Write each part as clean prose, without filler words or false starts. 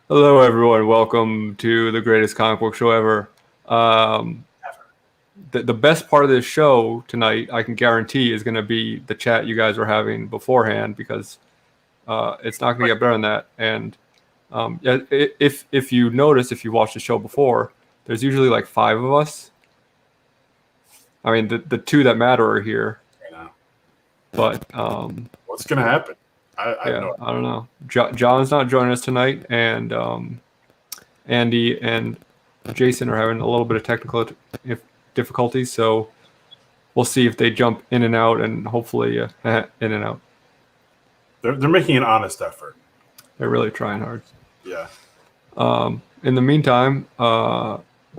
Hello, everyone. Welcome to the greatest comic book show ever. The best part of this show tonight, I can guarantee, is going to be the chat you guys were having beforehand, because it's not going to get better than that. And if you notice, if you watched the show before, there's usually like 5 of us. I mean, the 2 that matter are here. But what's going to happen? I don't know. John's not joining us tonight, and Andy and Jason are having a little bit of technical difficulties, so we'll see if they jump in and out, and hopefully in and out. They're making an honest effort. They're really trying hard. Yeah. In the meantime,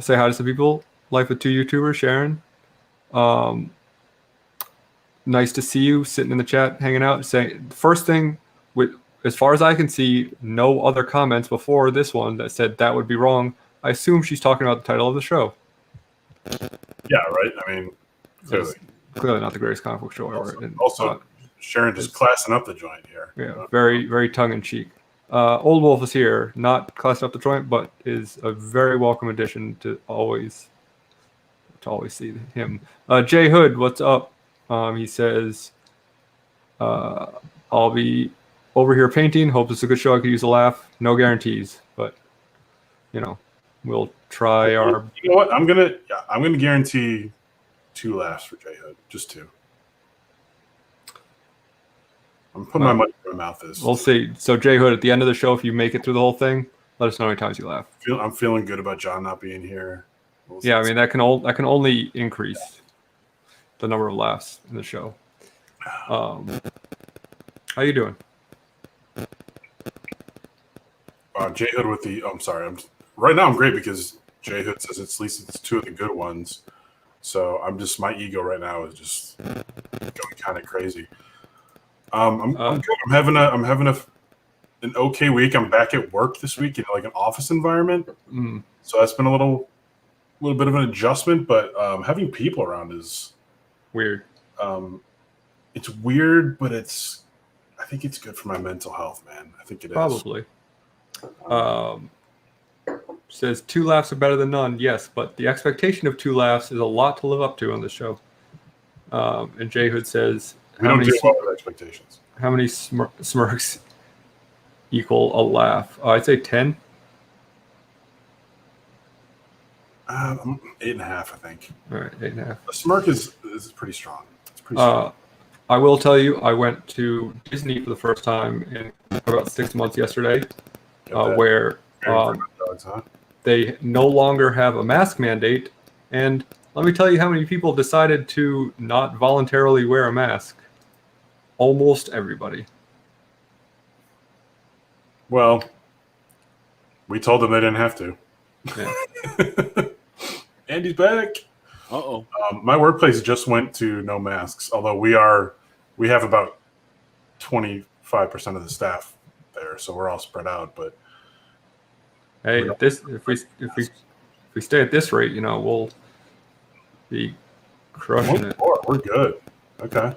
say hi to some people. Life with 2 YouTubers, Sharon. Nice to see you sitting in the chat, hanging out. Saying first thing, as far as I can see, no other comments before this one that said that would be wrong. I assume she's talking about the title of the show. Yeah, right. I mean, clearly not the greatest comic book show ever. Also, Sharon just classing up the joint here. Yeah, very, very tongue in cheek. Old Wolf is here, not classing up the joint, but is a very welcome addition to always see him. Jay Hood, what's up? He says, I'll be over here painting. Hope it's a good show. I could use a laugh. No guarantees, but we'll try our. You know what? I'm gonna guarantee 2 laughs for Jay Hood. Just 2. I'm putting my money where my mouth is. We'll see. So Jay Hood, at the end of the show, if you make it through the whole thing, let us know how many times you laugh. I'm feeling good about John not being here. Yeah, I mean that can only increase the number of laughs in the show. How you doing? Jay Hood with the. I'm sorry. Right now I'm great because Jay Hood says at least it's 2 of the good ones. So I'm just, my ego right now is just going kind of crazy. I'm good. I'm having an okay week. I'm back at work this week in like an office environment. So that's been a little bit of an adjustment, but having people around is weird. It's weird, but I think it's good for my mental health, man. I think it Probably. Says 2 laughs are better than none. Yes, but the expectation of 2 laughs is a lot to live up to on this show. And Jay Hood says, we don't do well with expectations. How many smirks equal a laugh? I'd say 10. 8.5, I think. All right, 8.5. A smirk is pretty strong. It's pretty strong. I will tell you, I went to Disney for the first time in about 6 months yesterday, where they no longer have a mask mandate. And let me tell you how many people decided to not voluntarily wear a mask. Almost everybody. Well, we told them they didn't have to. Yeah. Andy's back. Uh-oh. My workplace just went to no masks, although we have about 25% of the staff there, so we're all spread out. But hey, if we stay at this rate, we'll be crushing it. We're good. Okay.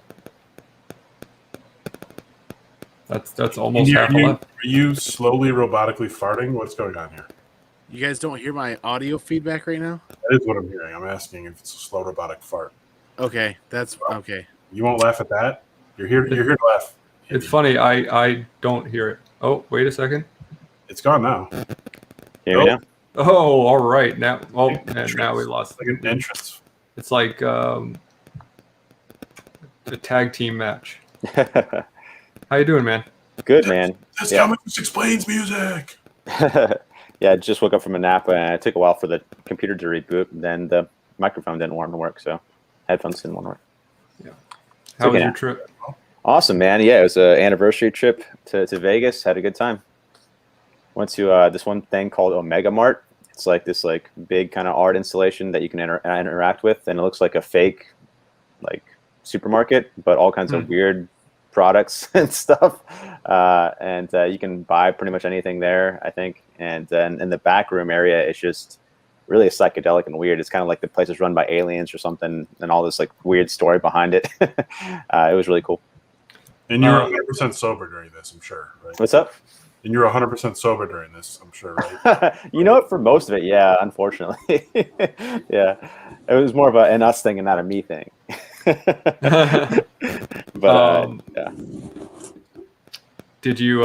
That's almost half left. Are you slowly robotically farting? What's going on here? You guys don't hear my audio feedback right now? That is what I'm hearing. I'm asking if it's a slow robotic fart. Okay, that's okay. You won't laugh at that? You're here to laugh. It's funny. I don't hear it. Oh, wait a second. It's gone now. Here we go. Oh, all right. Now, and now we lost. Like an entrance. It's like a tag team match. How you doing, man? Good, man. This comic just explains music. Yeah, I just woke up from a nap, and it took a while for the computer to reboot. Then the microphone didn't want to work, so headphones didn't want to work. Yeah. How was your trip? Awesome, man. Yeah, it was an anniversary trip to Vegas. Had a good time. Went to this one thing called Omega Mart. It's like this big kind of art installation that you can interact with, and it looks like a fake supermarket, but all kinds of weird products and stuff. And you can buy pretty much anything there, I think. And then in the back room area, it's just really psychedelic and weird. It's kind of like the place is run by aliens or something, and all this weird story behind it. It was really cool. And you're 100% sober during this, I'm sure, right? What's up? And you're 100% sober during this, I'm sure, right? You know what? For most of it, yeah. Unfortunately, yeah, it was more of an us thing and not a me thing. But yeah. Did you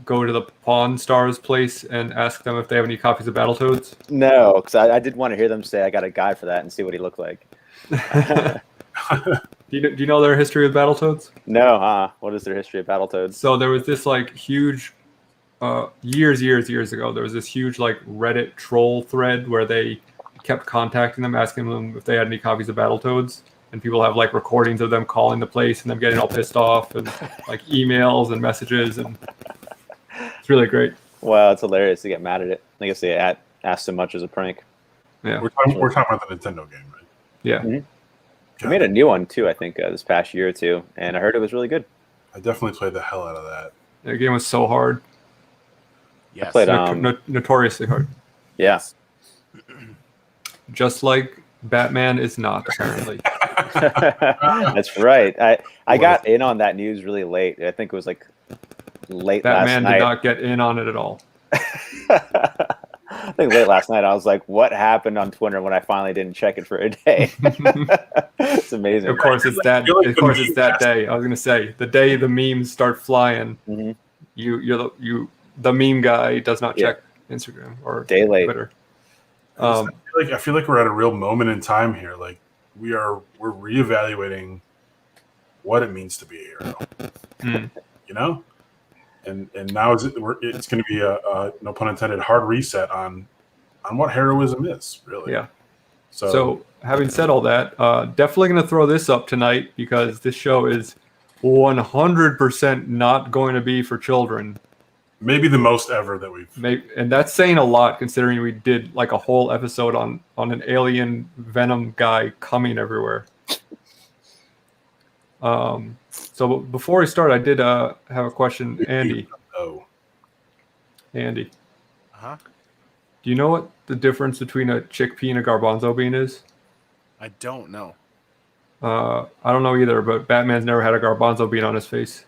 go to the Pawn Stars place and ask them if they have any copies of Battletoads? No, because I did want to hear them say I got a guy for that and see what he looked like. Do you know their history with Battletoads? No, what is their history of Battletoads? So there was this like huge, years ago, there was this huge like Reddit troll thread where they kept contacting them, asking them if they had any copies of Battletoads. And people have like recordings of them calling the place and them getting all pissed off and like emails and messages. And it's really great. Wow, it's hilarious to get mad at it. I guess they asked so much as a prank. Yeah. We're talking about the Nintendo game, right? Yeah. Mm-hmm. They made a new one too, I think, this past year or two, and I heard it was really good. I definitely played the hell out of that. The game was so hard. Yes. I played Notoriously hard. Yeah. Just like Batman is not, apparently. That's right. I got in on that news really late. I think it was like late Batman last did night. not get in on it at all. I think late last night I was like, what happened on Twitter when I finally didn't check it for a day? It's amazing. Of course, it's that. Of course, it's that day. I was gonna say the day the memes start flying. Mhm. The meme guy does not check Instagram or Day late. Twitter. I feel like we're at a real moment in time here. Like we're reevaluating what it means to be a hero. Mm. You know, and now it's going to be a no pun intended hard reset on what heroism is really. Yeah. So So having said all that, definitely going to throw this up tonight because this show is 100% not going to be for children. maybe the most ever that we've. And that's saying a lot considering we did like a whole episode on an alien Venom guy coming everywhere. So before we start, I did have a question, Andy. Oh, Andy, Huh? do you know what the difference between a chickpea and a garbanzo bean is? I don't know. I don't know either, but Batman's never had a garbanzo bean on his face.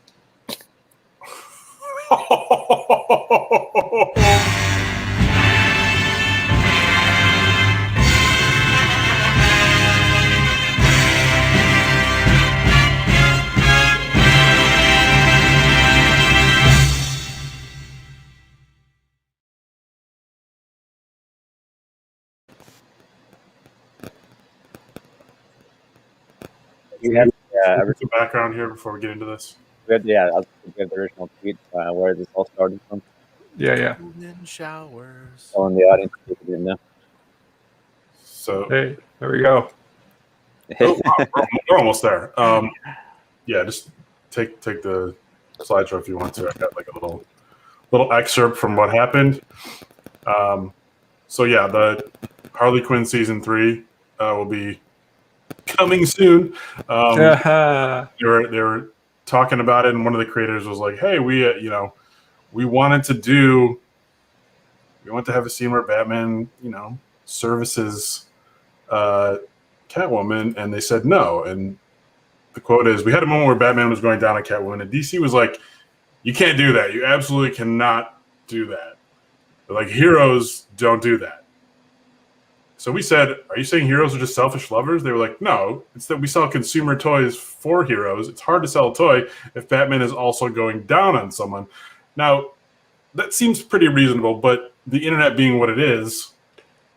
We have, Some background here before we get into this. I'll give the original tweet where this all started from. Yeah. Golden showers. All in the audience, if you didn't know. So Hey, there we go. oh, wow, we're almost there. Yeah, just take the slideshow if you want to. I got like a little excerpt from what happened. So yeah, the Harley Quinn season 3 will be coming soon. They were talking about it, and one of the creators was like, "Hey, we wanted to have a scene where Batman, services Catwoman," and they said no. And the quote is, "We had a moment where Batman was going down on Catwoman, and DC was like, you can't do that. You absolutely cannot do that. They're like, heroes don't do that." So we said, "Are you saying heroes are just selfish lovers?" They were like, "No, it's that we sell consumer toys for heroes. It's hard to sell a toy if Batman is also going down on someone." Now, that seems pretty reasonable, but the internet being what it is,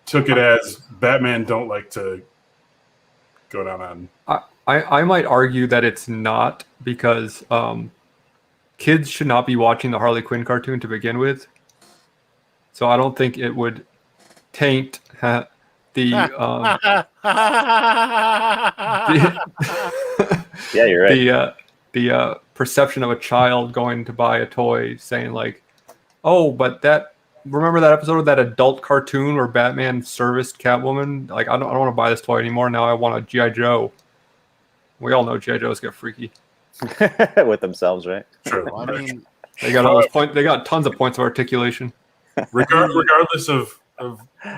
took it as Batman don't like to go down on. I might argue that it's not because kids should not be watching the Harley Quinn cartoon to begin with. So I don't think it would taint the Yeah, you're right. the perception of a child going to buy a toy saying like, "Oh, but remember that episode of that adult cartoon where Batman serviced Catwoman? Like, I don't want to buy this toy anymore. Now I want a G.I. Joe." We all know G.I. Joes get freaky. With themselves, right? Sure. Well, I mean, They got all those points. They got tons of points of articulation. Regardless of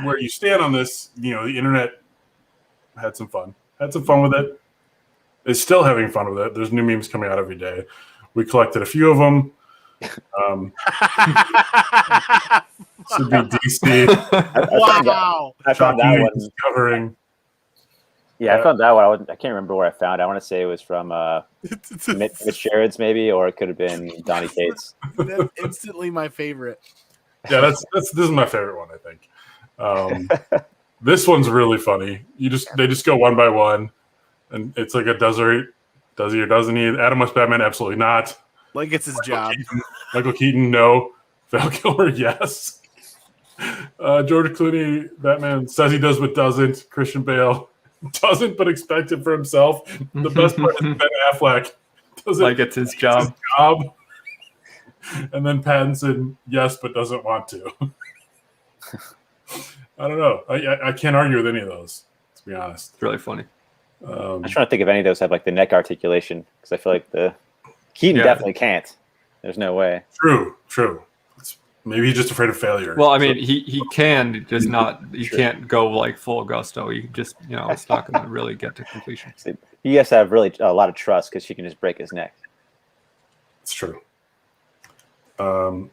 where you stand on this, the internet had some fun with it. Is still having fun with it. There's new memes coming out every day. We collected a few of them. Should be DC. Wow. I found that Shockingly one. discovering. Yeah, I found that one. I can't remember where I found it. I want to say it was from Mitch Sherrod's maybe, or it could have been Donnie Cates. That's instantly my favorite. Yeah, this is my favorite one, I think. This one's really funny. They just go one by one, and it's like a does he or doesn't he? Adam West Batman, absolutely not. Like it's his job. Michael Keaton, no. Val Kilmer, yes. George Clooney, Batman says he does but doesn't. Christian Bale doesn't but expect it for himself. The best part is Ben Affleck doesn't Like it's his job. job. And then Pattinson, yes, but doesn't want to. I don't know. I can't argue with any of those, to be honest. It's really funny. I'm trying to think if any of those have like the neck articulation because I feel like the Keaton definitely can't. There's no way. True. Maybe he's just afraid of failure. Well, I mean, he can, just not. He can't go like full gusto. He just, it's not going to really get to completion. He has to have really a lot of trust because she can just break his neck. It's true. Adam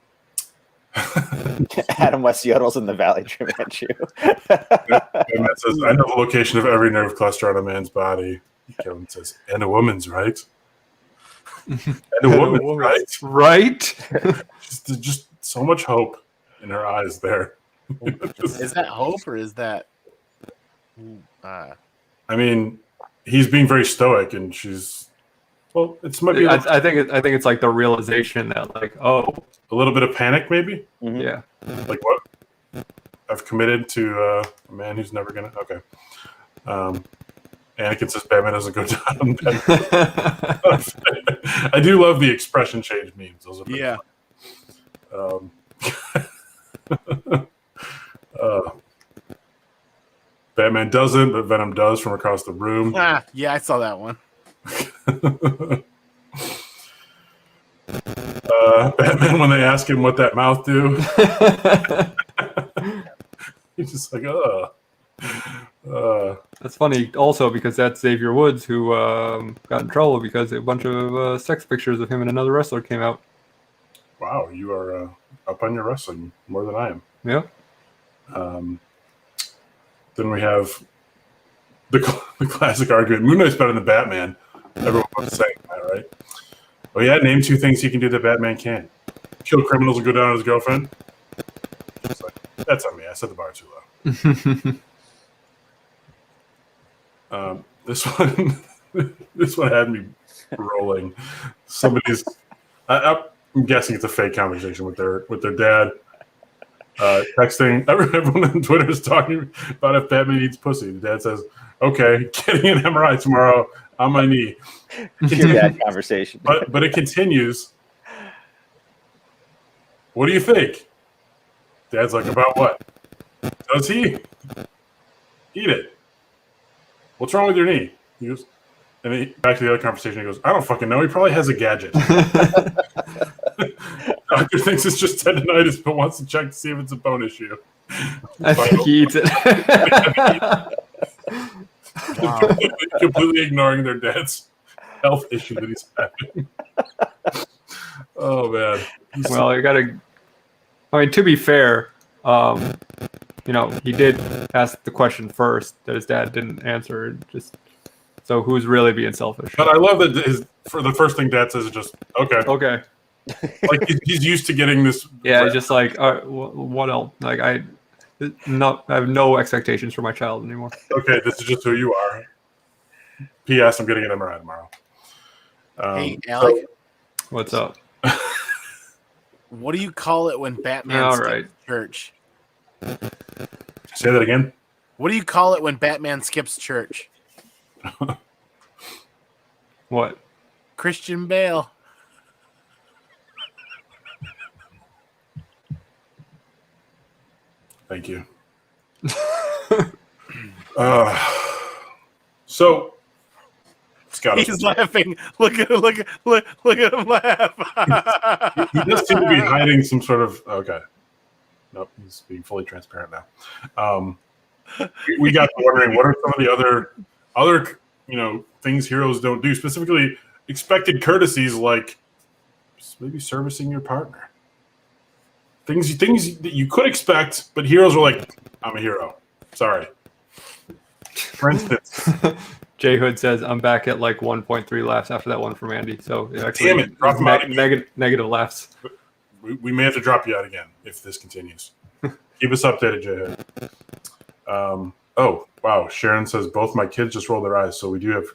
West yodels in the valley dream at you. And that says, I know the location of every nerve cluster on a man's body. Kevin says, and a woman's, right? And a woman's, right? Right? Just so much hope in her eyes there. Is that hope or is that? I mean, he's being very stoic, and she's. Well, it's might be I think it's like the realization that like, oh, a little bit of panic, maybe. yeah. Like what? I've committed to a man who's never gonna. Okay. Anakin says Batman doesn't go down. I do love the expression change memes. Those are pretty fun. Batman doesn't, but Venom does from across the room. Yeah, I saw that one. Batman, when they ask him what that mouth do, he's just like, That's funny also because that's Xavier Woods who got in trouble because a bunch of sex pictures of him and another wrestler came out. wow, you are up on your wrestling more than I am. Yeah. Then we have the classic argument: Moon Knight's better than Batman. Everyone was saying that, right? Well, yeah, name two things he can do that Batman can't: kill criminals and go down on his girlfriend. Just like, that's on me. I set the bar too low. This one had me rolling. Somebody's. I'm guessing it's a fake conversation with their dad. Texting. Everyone on Twitter is talking about if Batman eats pussy. The dad says, "Okay, getting an MRI tomorrow on my knee." Your dad conversation. But it continues. What do you think? Dad's like, about what? Does he eat it? What's wrong with your knee? He goes, and then back to the other conversation. He goes, I don't fucking know. He probably has a gadget. Doctor thinks it's just tendonitis, but wants to check to see if it's a bone issue. I think he eats it. Wow. Completely ignoring their dad's health issue that he's having. Oh man. Well, you gotta. I mean, to be fair, he did ask the question first that his dad didn't answer. Just so who's really being selfish? But I love that for the first thing Dad says is just okay. Okay. Like he's used to getting this. Yeah, it's just like what else? Like I have no expectations for my child anymore. Okay, this is just who you are. P.S. I'm getting an MRI tomorrow. Hey, Alec, What's up? what do you call it when Batman All skips right. church? Say that again. What do you call it when Batman skips church? What? Christian Bale. Thank you. So Scott, He's laughing. Look at him laugh. he does seem to be hiding some sort of. Okay, nope, he's being fully transparent now. We got to wondering what are some of the other things heroes don't do, specifically expected courtesies like maybe servicing your partner. Things that you could expect, but heroes are like, I'm a hero. Sorry. For instance, J Hood says I'm back at like 1.3 laughs after that one from Andy. So it actually Damn it, drop him out again. negative laughs. we may have to drop you out again if this continues. Keep us updated, Jay. Oh, wow. Sharon says both my kids just rolled their eyes. So we do have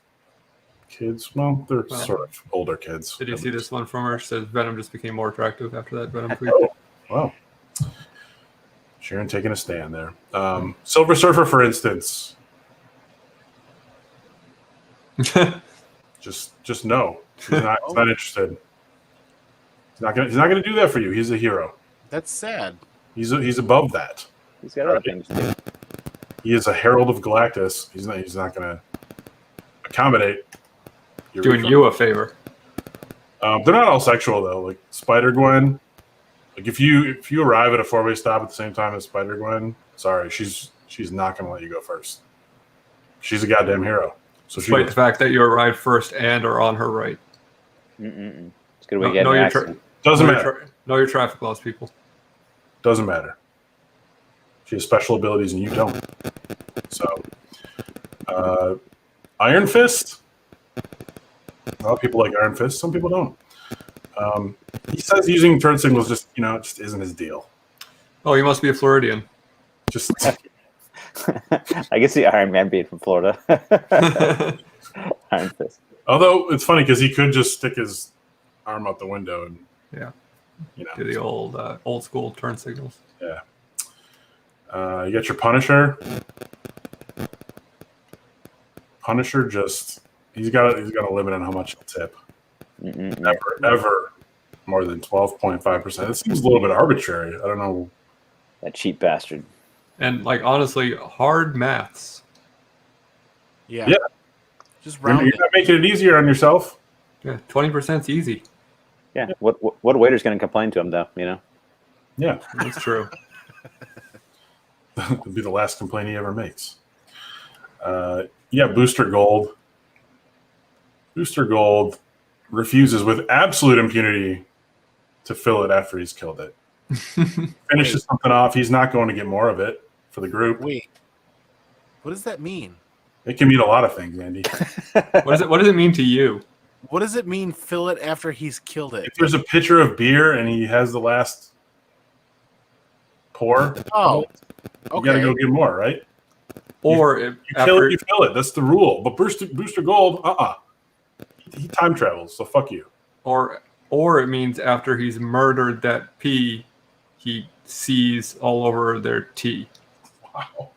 kids. Well, they're sort of older kids. Did you see this one from her? She says Venom just became more attractive after that Venom tweet. Oh, wow. Sharon taking a stand there. Silver Surfer, for instance. Just no. He's not interested. He's not gonna do that for you. He's a hero. That's sad. He's above that. He's got other things to do. He is a herald of Galactus. He's not gonna accommodate. Doing you a favor. They're not all sexual though. Like Spider-Gwen. Like if you arrive at a 4-way stop at the same time as Spider-Gwen, sorry, she's not gonna let you go first. She's a goddamn hero. So Despite the fact that you arrived first and are on her right. It's good way to get an accident. Doesn't matter. Know your traffic laws, people. Doesn't matter. She has special abilities and you don't. So, Iron Fist. A lot of people like Iron Fist. Some people don't. He says using turn signals just isn't his deal. Oh, you must be a Floridian. Just I can see Iron Man being from Florida. Iron Fist. although it's funny because he could just stick his arm out the window and do the old school turn signals. Yeah. You got your Punisher. Punisher he's got a limit on how much he'll tip. Ever more than 12.5%. It seems a little bit arbitrary. I don't know. That cheap bastard. And like honestly, hard maths. Yeah. Just You're round it. not making it easier on yourself. Yeah, 20%'s easy. Yeah. What waiter's going to complain to him though? Yeah. That's true. It'll be the last complaint he ever makes. Booster Gold. Booster Gold refuses with absolute impunity to fill it after he's killed it. Finishes something off. He's not going to get more of it for the group. Wait. What does that mean? It can mean a lot of things, Andy. What does it mean to you? What does it mean, fill it after he's killed it? If there's a pitcher of beer and he has the last pour, Oh, you got to go get more, right? Or You kill it, you fill it. That's the rule. But Booster Gold, he time travels, so fuck you. or it means after he's murdered that P, he sees all over their T. Wow.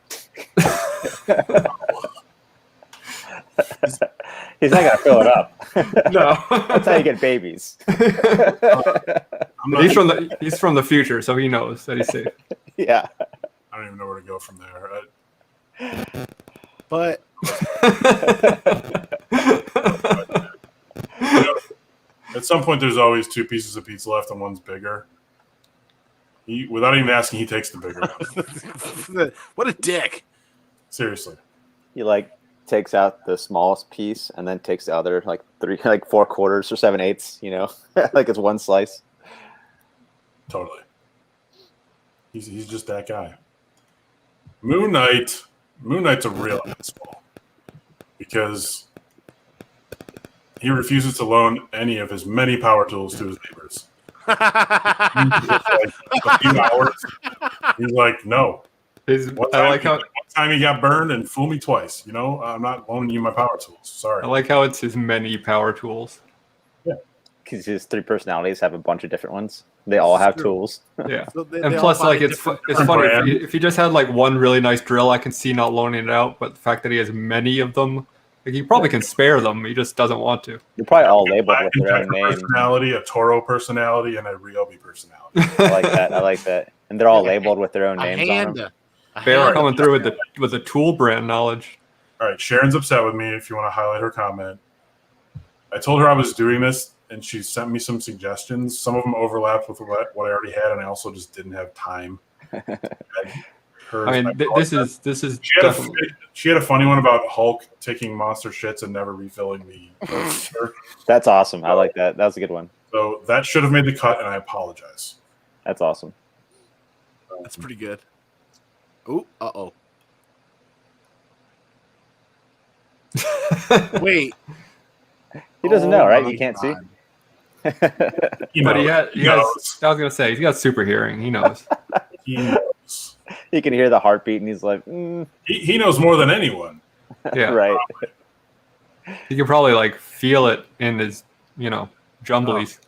He's not going to fill it up. No, That's how you get babies. he's from the future, so he knows that he's safe. Yeah. I don't even know where to go from there. but At some point, there's always two pieces of pizza left and one's bigger. Without even asking, he takes the bigger one. what a dick. Seriously. He takes out the smallest piece and then takes the other 4 quarters or 7/8, like it's one slice. Totally. He's just that guy. Moon Knight's a real asshole because he refuses to loan any of his many power tools to his neighbors. A few hours, he's like, no. One time he got burned and fool me twice. I'm not loaning you my power tools. Sorry. I like how it's his many power tools. Because his 3 personalities have a bunch of different ones. They all have tools. Yeah, So they and all plus, buy it's different- funny if he just had one really nice drill, I can see not loaning it out. But the fact that he has many of them, he probably can spare them. He just doesn't want to. They're probably all labeled A with their own name. personality, a Toro personality, and a Ryobi personality. I like that. And they're all labeled with their own a names on hand. them. They're coming through with the tool brand knowledge. All right, Sharon's upset with me. If you want to highlight her comment, I told her I was doing this, and she sent me some suggestions. Some of them overlapped with what I already had, and I also just didn't have time. I mean, this is She had a funny one about Hulk taking monster shits and never refilling the. That's awesome. I like that. That was a good one. So that should have made the cut, and I apologize. That's awesome. That's pretty good. Ooh, uh-oh. Wait. He doesn't know, right? my He can't see. God. He But knows. he has. I was gonna say he's got super hearing. He knows. He knows. He can hear the heartbeat, and he's like, mm, He knows more than anyone. Yeah, right. he can probably like feel it in his, jumblies.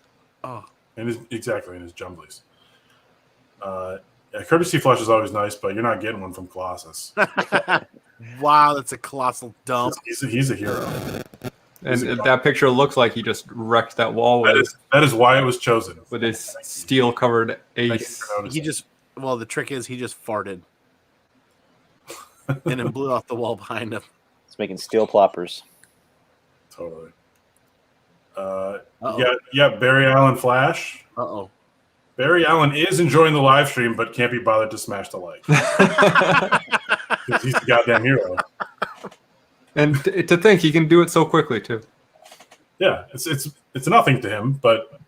Oh, Exactly, in his jumblies. Courtesy flush is always nice, but you're not getting one from Colossus. wow, that's a colossal dump. He's a hero. And that picture looks like he just wrecked that wall That is why it was chosen. with his steel-covered Thank you ace. for noticing. The trick is he just farted and then blew off the wall behind him. It's making steel ploppers. Totally. Uh-oh. Yeah, Barry Allen Flash. Uh-oh. Barry Allen is enjoying the live stream, but can't be bothered to smash the like. 'Cause he's the goddamn hero. And to think he can do it so quickly too. Yeah, it's nothing to him, but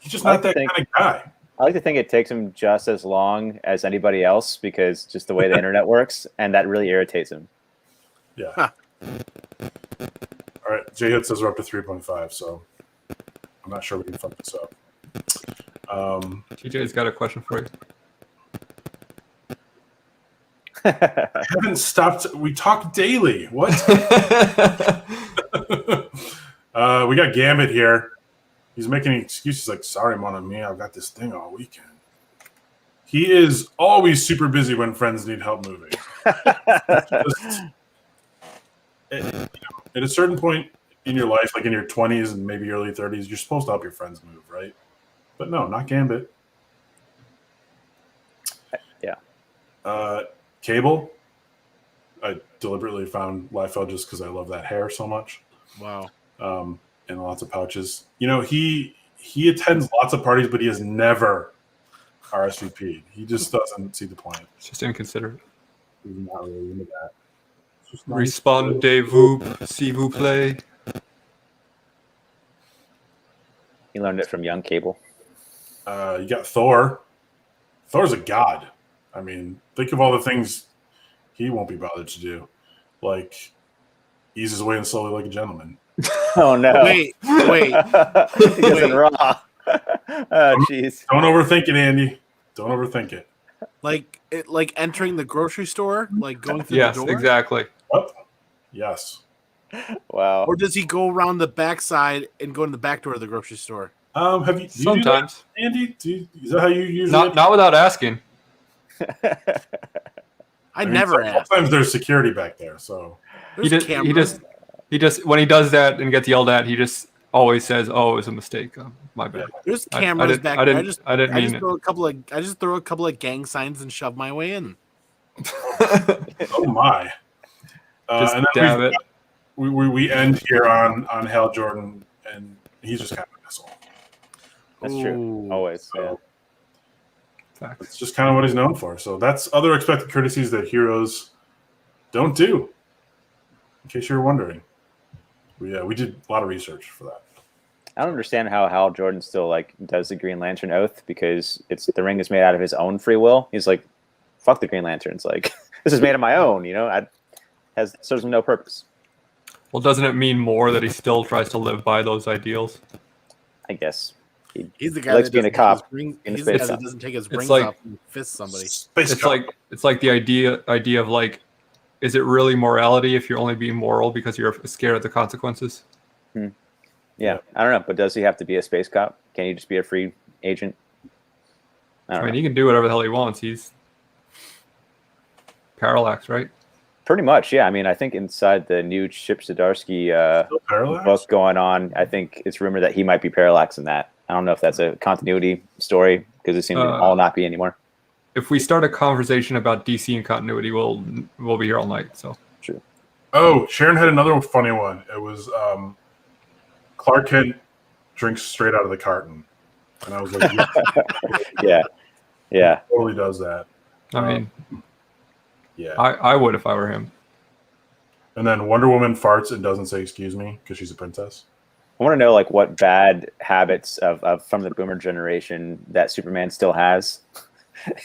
he's just not that kind of guy. I like to think it takes him just as long as anybody else because just the way the internet works, and that really irritates him. Yeah. Huh. All right, J Hood says we're up to 3.5, so I'm not sure we can fuck this up. TJ's got a question for you. I haven't stopped. We talk daily. What? We got Gambit here. He's making excuses like, sorry, mon ami, I've got this thing all weekend. He is always super busy when friends need help moving. At a certain point in your life, like in your 20s and maybe early 30s, you're supposed to help your friends move, right? But no, not Gambit. Yeah. Cable. I deliberately found Liefeld just because I love that hair so much. Wow. And lots of pouches. He attends lots of parties, but he has never RSVP'd. He just doesn't see the point. It's just inconsiderate. He's not really into that. It's just not- Respondez-vous, s'il vous plaît. He learned it from young Cable. You got Thor. Thor's a god. I mean, think of all the things he won't be bothered to do. Like, ease his way in slowly like a gentleman. Oh no! Wait. He goes in raw. Oh jeez. Don't overthink it, Andy. Don't overthink it. Like entering the grocery store, like going through Yes, the door? exactly. Oh, yes. Wow. Or does he go around the backside and go in the back door of the grocery store? Have you? Do you do that, Sometimes. Andy? Is that how you usually? Not without asking. I never ask. Sometimes there's security back there, so There's He cameras. just when he does that and gets yelled at, he just always says, "Oh, it was a mistake. My bad." There's I cameras didn't- back I there. didn't mean it. I just throw a couple of gang signs and shove my way in. oh my. Just and then dab it. we end here on Hal Jordan, and he's just kind of an asshole. That's true. Ooh. Always. Yeah. Facts. It's just kind of what he's known for. So that's other expected courtesies that heroes don't do. In case you're wondering, we did a lot of research for that. I don't understand how Hal Jordan still does the Green Lantern oath because the ring is made out of his own free will. He's like, fuck the Green Lanterns. Like, this is made of my own. Serves him no purpose. Well, doesn't it mean more that he still tries to live by those ideals? I guess. He's the guy Likes that being a doesn't take cop his ring- in the he's the guy space that cop. doesn't take his It's rings like- off and fist somebody. Space It's Cop. like the idea of like, is it really morality if you're only being moral because you're scared of the consequences? Yeah. I don't know. But does he have to be a space cop? Can he just be a free agent? I I don't mean, know. he can do whatever the hell he wants. He's Parallax, right? Pretty much, yeah. I mean, I think inside the new Chip Zdarsky Still Parallax? book going on, I think it's rumored that he might be Parallax in that. I don't know if that's a continuity story because it seems to all not be anymore. If we start a conversation about DC and continuity, we'll be here all night. So Oh, Sharon had another funny one. It was Clark Kent drinks straight out of the carton. And I was like, yeah, Yeah. totally does that. I mean, Yeah. I would if I were him. And then Wonder Woman farts and doesn't say excuse me because she's a princess. I want to know like what bad habits of from the boomer generation that Superman still has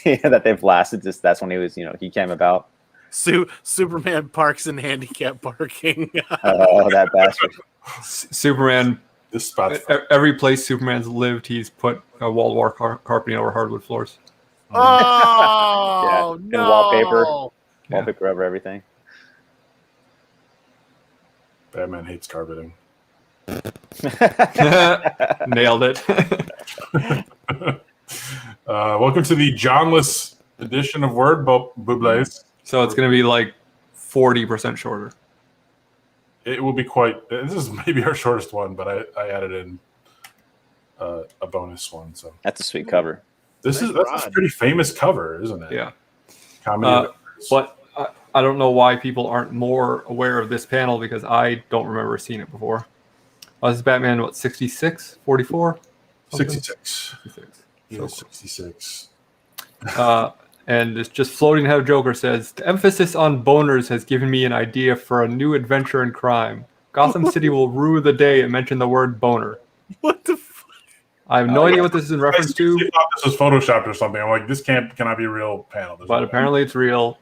that they've lasted. Just that's when he came about. Superman parks in handicap parking. Oh, that bastard. Superman. This spot's Every place Superman's lived, he's put a wall carpeting over hardwood floors. Oh And no! Wallpaper over everything. Batman hates carpeting. Nailed it. Welcome to the Johnless edition of Word Bubles. So it's going to be like 40% shorter. It will be quite. This is maybe our shortest one, but I added in a bonus one. So That's a sweet cover. that's a pretty famous cover, isn't it? Yeah. Comedy. Adventures. But I don't know why people aren't more aware of this panel because I don't remember seeing it before. This is Batman, what, 66? 44? 66. 66. Yeah, 66. And it's just floating head Joker says, the emphasis on boners has given me an idea for a new adventure in crime. Gotham City will rue the day it mentioned the word boner. What the fuck? I have no idea what this is in reference to, I thought this was photoshopped or something. I'm like, this cannot be a real panel. There's but no way. apparently it's real.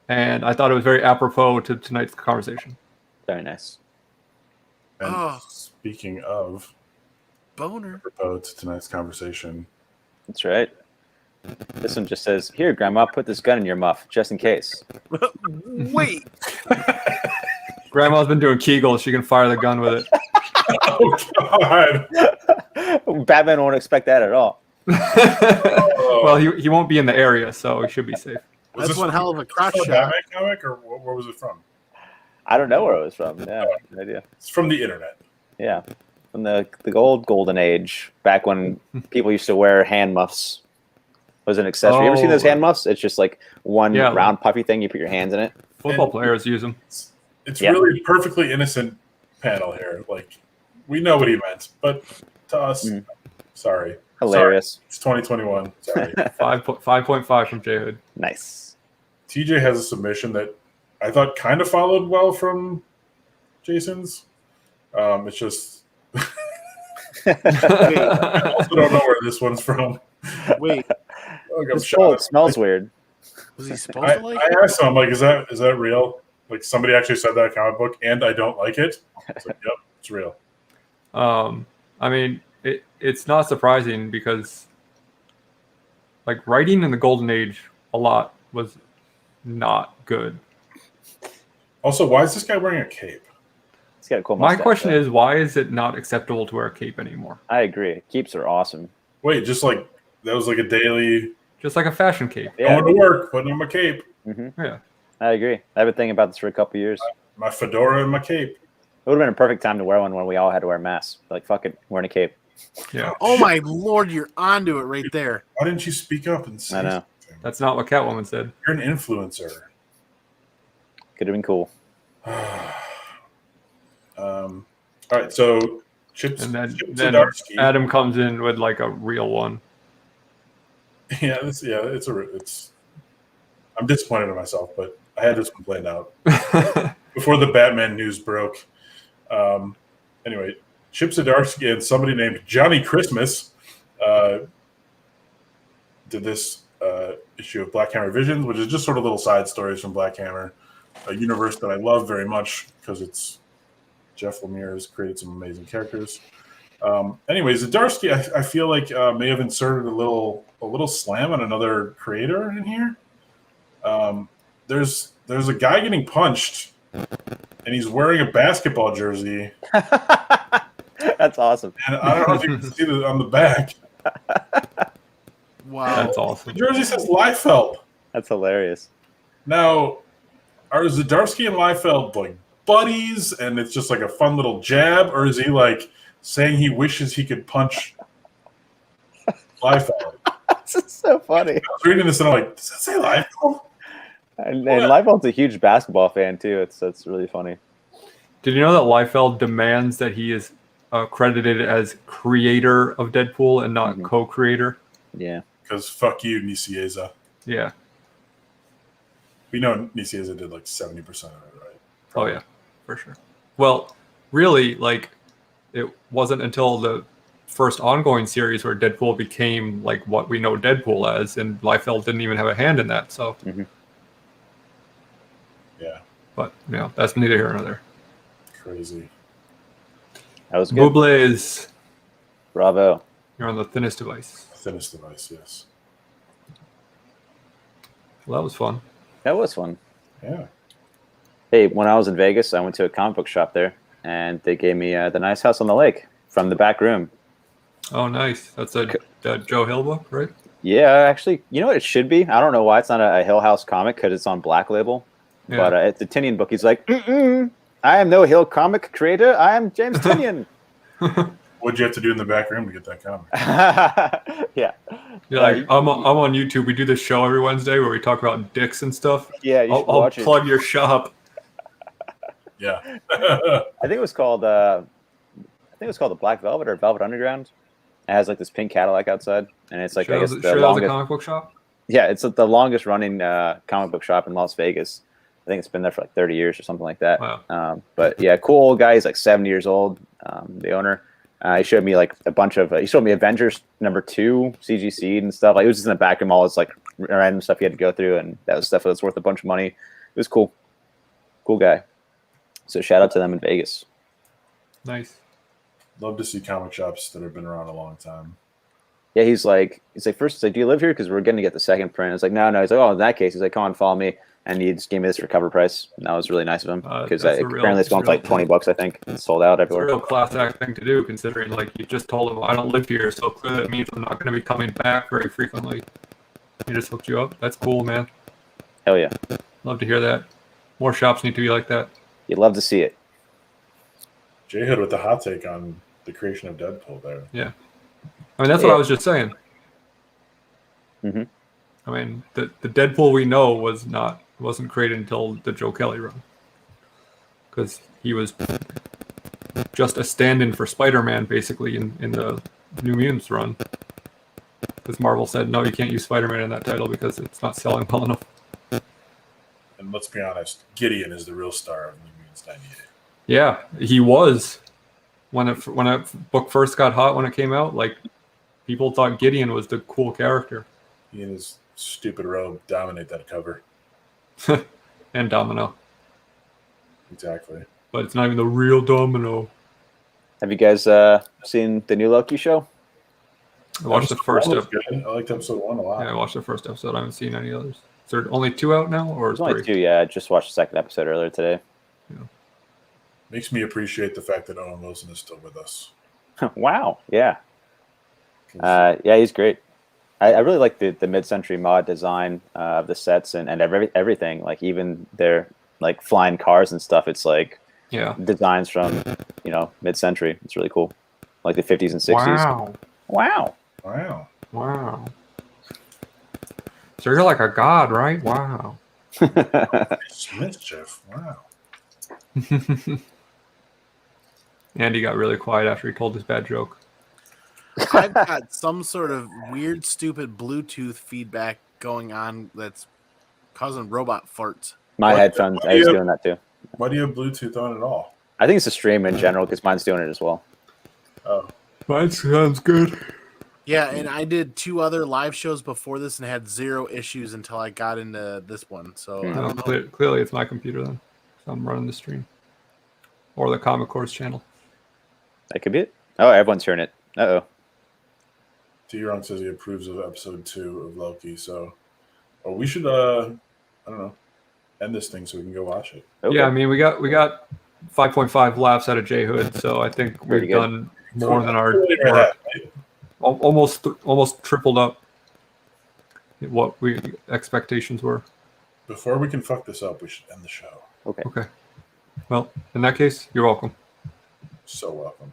And I thought it was very apropos to tonight's conversation. Very nice. And Oh. speaking of Boner. apropos to tonight's conversation, That's right. This one just says, "Here, Grandma, put this gun in your muff, just in case." Wait. Grandma's been doing Kegels. She can fire the gun with it. oh god, Batman won't expect that at all. Well, he won't be in the area, so he should be safe. Was That's this one hell of a crotch a shot. Batman comic, or where was it from? I don't know where it was from. Yeah, no idea. It's from the internet. Yeah, from the old golden age, back when people used to wear hand muffs. Was an accessory. You ever seen those hand muffs? It's just like one Yeah. round puffy thing. You put your hands in it. Football players use them. It's Yeah. really a perfectly innocent panel here. Like, we know what he meant, but to us, sorry. Hilarious. It's 2021. Sorry. 5.5 from J Hood. Nice. TJ has a submission that I thought kind of followed well from Jason's. It's just I also don't know where this one's from. Wait, Look, I'm It's cold. It shocked. smells weird. was he supposed I to like I it? asked him, I'm like, is that real? Like, somebody actually said that comic book, and I don't like it. It's like, yep, it's real. I mean, it's not surprising because, like, writing in the Golden Age a lot was not good. Also, why is this guy wearing a cape? It's got a cool My mustache, question though. is, why is it not acceptable to wear a cape anymore? I agree. Keeps are awesome. Wait, just like that was like a daily Just like a fashion cape. Yeah, going to work, putting on my cape, Yeah. I agree. I've been thinking about this for a couple years. my fedora and my cape. It would have been a perfect time to wear one when we all had to wear masks. Like, fuck it, wearing a cape. Yeah. Oh my lord, you're onto it right there. Why didn't you speak up and say I know. something? That's not what Catwoman said. You're an influencer. Could have been cool. All right, so Chips And then Zdarsky. Adam comes in with like a real one. it's. I'm disappointed in myself, but I had this one planned out before the Batman news broke. Anyway, Chip Zdarsky and somebody named Johnny Christmas did this issue of Black Hammer Visions, which is just sort of little side stories from Black Hammer, a universe that I love very much because it's Jeff Lemire has created some amazing characters. Anyways, Zdarsky, I feel like may have inserted a little slam on another creator in here. There's a guy getting punched, and he's wearing a basketball jersey. That's awesome. And I don't know if you can see it on the back. Wow. That's The awesome. jersey says Liefeld. That's hilarious. Now, are Zdarsky and Liefeld like buddies, and it's just like a fun little jab, or is he like saying he wishes he could punch Liefeld? This is so funny. I was reading this and I'm like, does that say Liefeld? And Leifeld's a huge basketball fan too. That's really funny. Did you know that Liefeld demands that he is credited as creator of Deadpool and not co-creator? Yeah. Because fuck you, Nicieza. Yeah. We know Nicieza did like 70% of it, right? Oh yeah, for sure. Well, really, like it wasn't until the first ongoing series where Deadpool became like what we know Deadpool as, and Liefeld didn't even have a hand in that. So, Yeah, but that's neither here nor there. crazy. That was good. Bublés, Bravo. you're on the thinnest device. Thinnest device, yes. Well, that was fun. That was fun. Yeah. Hey, when I was in Vegas, I went to a comic book shop there, and they gave me the Nice House on the Lake from the back room. Oh, nice. That's a Joe Hill book, right? Yeah, actually, you know what it should be? I don't know why it's not a Hill House comic because it's on Black Label. Yeah. But it's a Tinian book. He's like, I am no Hill comic creator. I am James Tinian. What'd you have to do in the back room to get that comic? Yeah. Yeah, like, I'm on YouTube. We do this show every Wednesday where we talk about dicks and stuff. Yeah, you should I'll watch it. plug your shop. Yeah. I think it was called the Black Velvet or Velvet Underground. It has like this pink Cadillac outside, and it's like I guess the that was a longest. comic book shop. Yeah, it's the longest running comic book shop in Las Vegas. I think it's been there for like 30 years or something like that. Wow. But yeah, cool old guy. He's like 70 years old. The owner. He showed me like a bunch of. He showed me Avengers #2 CG Seed and stuff. Like it was just in the back of all this like random stuff he had to go through, and that was stuff that was worth a bunch of money. It was cool. Cool guy. So shout out to them in Vegas. Nice. Love to see comic shops that have been around a long time. Yeah, he's like first he's like, do you live here? Because we're going to get the second print. It's like no. He's like, oh, in that case, he's like, come on, follow me. And he just gave me this for cover price. And that was really nice of him because that's apparently it's going for like $20, I think. It's sold out It's a everywhere. real class act thing to do, considering like you just told him I don't live here, so clearly that means I'm not going to be coming back very frequently. He just hooked you up. That's cool, man. Hell yeah. Love to hear that. More shops need to be like that. You'd love to see it. J Hood with the hot take on the creation of Deadpool there. Yeah. I mean, that's what I was just saying. Mhm. I mean, the Deadpool we know wasn't created until the Joe Kelly run, because he was just a stand-in for Spider-Man basically in the New Mutants run. Because Marvel said no, you can't use Spider-Man in that title because it's not selling well enough. And let's be honest, Gideon is the real star of New Mutants 98. Yeah, he was when a book first got hot when it came out. Like people thought Gideon was the cool character. He and his stupid robe dominate that cover. And Domino, Exactly. but it's not even the real Domino. Have you guys seen the new Loki show? I watched the first That was episode. good. I liked episode 1 a lot. Yeah, I watched the first episode. I haven't seen any others. Is there only 2 out now, or There's only 3? 2, yeah. I just watched the second episode earlier today. Makes me appreciate the fact that Owen Wilson is still with us. Wow. Yeah. Yeah, he's great. I really like the mid-century mod design of the sets and everything. Like even their like flying cars and stuff. It's like Yeah. designs from mid-century. It's really cool, like the 50s and 60s. Wow. Wow. Wow. So you're like a god, right? Wow. Mischief. Wow. Andy got really quiet after he told his bad joke. I've got some sort of weird, stupid Bluetooth feedback going on that's causing robot farts. My What- headphones, what I do was you- doing that too. Why do you have Bluetooth on at all? I think it's the stream in general because mine's doing it as well. Oh, Mine sounds good. Yeah, and I did 2 other live shows before this and had 0 issues until I got into this one. So I Hmm. don't know. Clearly, it's my computer then. So I'm running the stream. Or the Comic Course channel. That could be it. Oh, everyone's hearing it. Uh-oh. T-Ron says he approves of episode 2 of Loki. So, we should, I don't know, end this thing so we can go watch it. Okay. Yeah, I mean, we got 5.5 laughs out of J Hood, so I think Pretty we've good. done more than our Look at that, right? almost tripled up what we expectations were. Before we can fuck this up, we should end the show. Okay. Okay. Well, in that case, you're welcome. So welcome.